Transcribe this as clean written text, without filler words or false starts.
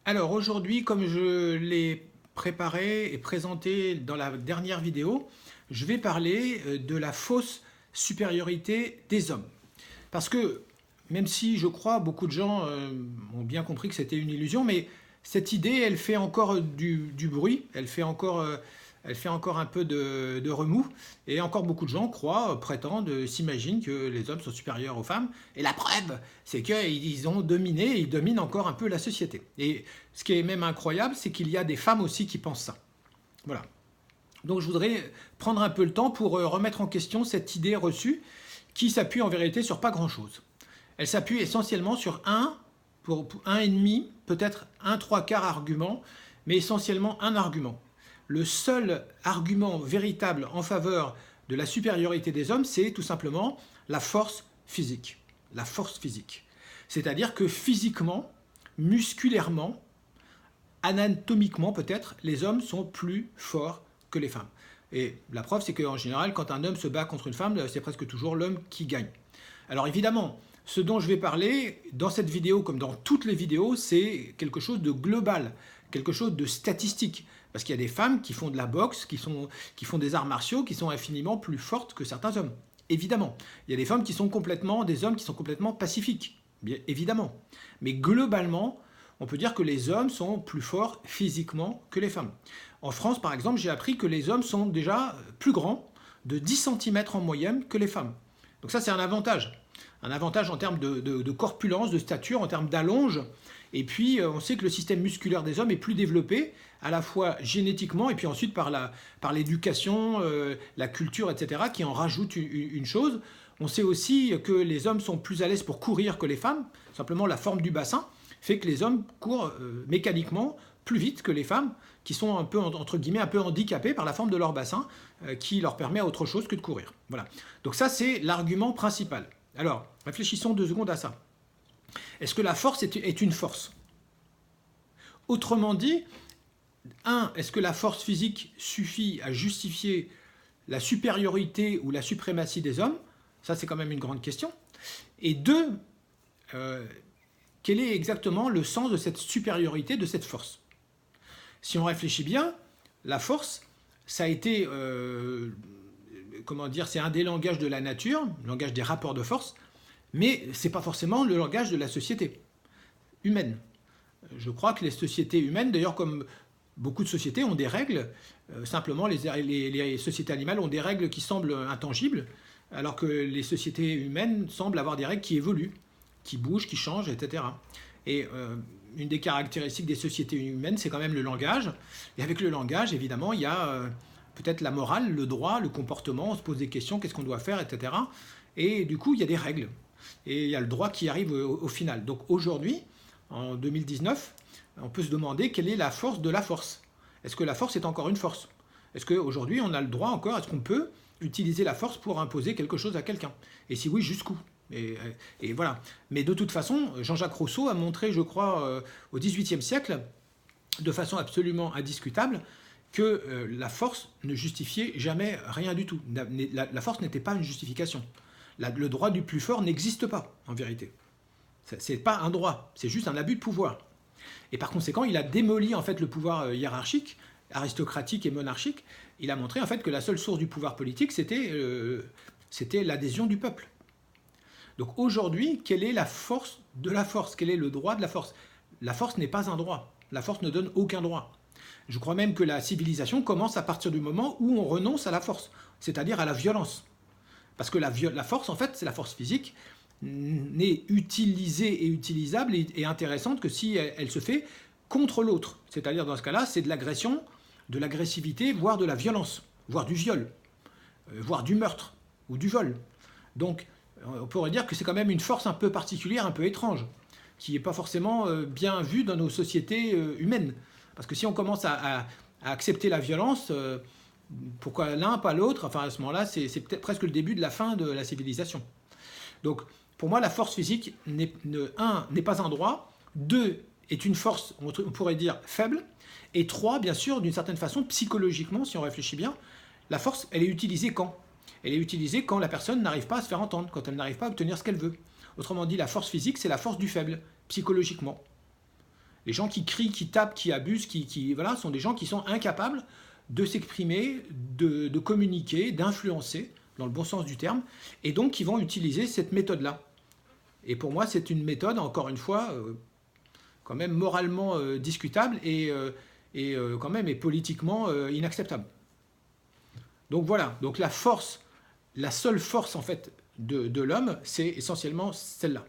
Alors aujourd'hui, comme je l'ai préparé et présenté dans la dernière vidéo, je vais parler de la fausse supériorité des hommes. Parce que même si je crois beaucoup de gens ont bien compris que c'était une illusion, mais cette idée, elle fait encore du bruit, elle fait encore un peu de remous, et encore beaucoup de gens croient, prétendent, s'imaginent que les hommes sont supérieurs aux femmes. Et la preuve, c'est qu'ils ont dominé, ils dominent encore un peu la société. Et ce qui est même incroyable, c'est qu'il y a des femmes aussi qui pensent ça. Voilà. Donc je voudrais prendre un peu le temps pour remettre en question cette idée reçue qui s'appuie en vérité sur pas grand-chose. Elle s'appuie essentiellement sur pour un et demi, peut-être un trois quarts argument, mais essentiellement un argument. Le seul argument véritable en faveur de la supériorité des hommes, c'est tout simplement la force physique. La force physique. C'est-à-dire que physiquement, musculairement, anatomiquement peut-être, les hommes sont plus forts que les femmes. Et la preuve, c'est qu'en général, quand un homme se bat contre une femme, c'est presque toujours l'homme qui gagne. Alors évidemment, ce dont je vais parler dans cette vidéo, comme dans toutes les vidéos, c'est quelque chose de global, quelque chose de statistique. Parce qu'il y a des femmes qui font de la boxe, qui font des arts martiaux, qui sont infiniment plus fortes que certains hommes. Évidemment. Il y a des hommes qui sont complètement pacifiques. Bien évidemment. Mais globalement, on peut dire que les hommes sont plus forts physiquement que les femmes. En France, par exemple, j'ai appris que les hommes sont déjà plus grands, de 10 cm en moyenne, que les femmes. Donc ça, c'est un avantage. Un avantage en termes de corpulence, de stature, en termes d'allonge. Et puis, on sait que le système musculaire des hommes est plus développé, à la fois génétiquement et puis ensuite par l'éducation, la culture, etc., qui en rajoute une chose. On sait aussi que les hommes sont plus à l'aise pour courir que les femmes. Simplement, la forme du bassin fait que les hommes courent mécaniquement plus vite que les femmes, qui sont un peu, entre guillemets, un peu handicapées par la forme de leur bassin, qui leur permet autre chose que de courir. Voilà. Donc ça, c'est l'argument principal. Alors, réfléchissons 2 secondes à ça. Est-ce que la force est une force? Autrement dit, est-ce que la force physique suffit à justifier la supériorité ou la suprématie des hommes? Ça, c'est quand même une grande question. Et 2, quel est exactement le sens de cette supériorité, de cette force? Si on réfléchit bien, la force, ça a été, comment dire, c'est un des langages de la nature, le langage des rapports de force, mais ce n'est pas forcément le langage de la société humaine. Je crois que les sociétés humaines, d'ailleurs comme beaucoup de sociétés, ont des règles. Simplement, les sociétés animales ont des règles qui semblent intangibles, alors que les sociétés humaines semblent avoir des règles qui évoluent, qui bougent, qui changent, etc. Et une des caractéristiques des sociétés humaines, c'est quand même le langage. Et avec le langage, évidemment, il y a peut-être la morale, le droit, le comportement, on se pose des questions, qu'est-ce qu'on doit faire, etc. Et du coup, il y a des règles. Et il y a le droit qui arrive au final. Donc aujourd'hui, en 2019, on peut se demander quelle est la force de la force. Est-ce que la force est encore une force? Est-ce qu'aujourd'hui, on a le droit encore, est-ce qu'on peut utiliser la force pour imposer quelque chose à quelqu'un? Et si oui, jusqu'où? Et voilà. Mais de toute façon, Jean-Jacques Rousseau a montré, je crois, au XVIIIe siècle, de façon absolument indiscutable, que la force ne justifiait jamais rien du tout. La force n'était pas une justification. Le droit du plus fort n'existe pas, en vérité. Ce n'est pas un droit, c'est juste un abus de pouvoir. Et par conséquent, il a démoli en fait le pouvoir hiérarchique, aristocratique et monarchique. Il a montré en fait que la seule source du pouvoir politique, c'était l'adhésion du peuple. Donc aujourd'hui, quelle est la force de la force? Quel est le droit de la force? La force n'est pas un droit. La force ne donne aucun droit. Je crois même que la civilisation commence à partir du moment où on renonce à la force, c'est-à-dire à la violence. Parce que la force, en fait, c'est la force physique, n'est utilisée et utilisable et intéressante que si elle se fait contre l'autre. C'est-à-dire, dans ce cas-là, c'est de l'agression, de l'agressivité, voire de la violence, voire du viol, voire du meurtre ou du vol. Donc, on pourrait dire que c'est quand même une force un peu particulière, un peu étrange, qui n'est pas forcément bien vue dans nos sociétés humaines. Parce que si on commence à accepter la violence, pourquoi l'un, pas l'autre? Enfin, à ce moment-là, c'est peut-être presque le début de la fin de la civilisation. Donc, pour moi, la force physique, n'est pas un droit, 2, est une force, on pourrait dire, faible, et 3, bien sûr, d'une certaine façon, psychologiquement, si on réfléchit bien, la force, elle est utilisée quand? Elle est utilisée quand la personne n'arrive pas à se faire entendre, quand elle n'arrive pas à obtenir ce qu'elle veut. Autrement dit, la force physique, c'est la force du faible, psychologiquement. Les gens qui crient, qui tapent, qui abusent, voilà, sont des gens qui sont incapables de s'exprimer, de communiquer, d'influencer, dans le bon sens du terme, et donc qui vont utiliser cette méthode-là. Et pour moi, c'est une méthode, encore une fois, quand même moralement discutable et quand même et politiquement inacceptable. Donc voilà, donc la seule force en fait de l'homme, c'est essentiellement celle-là.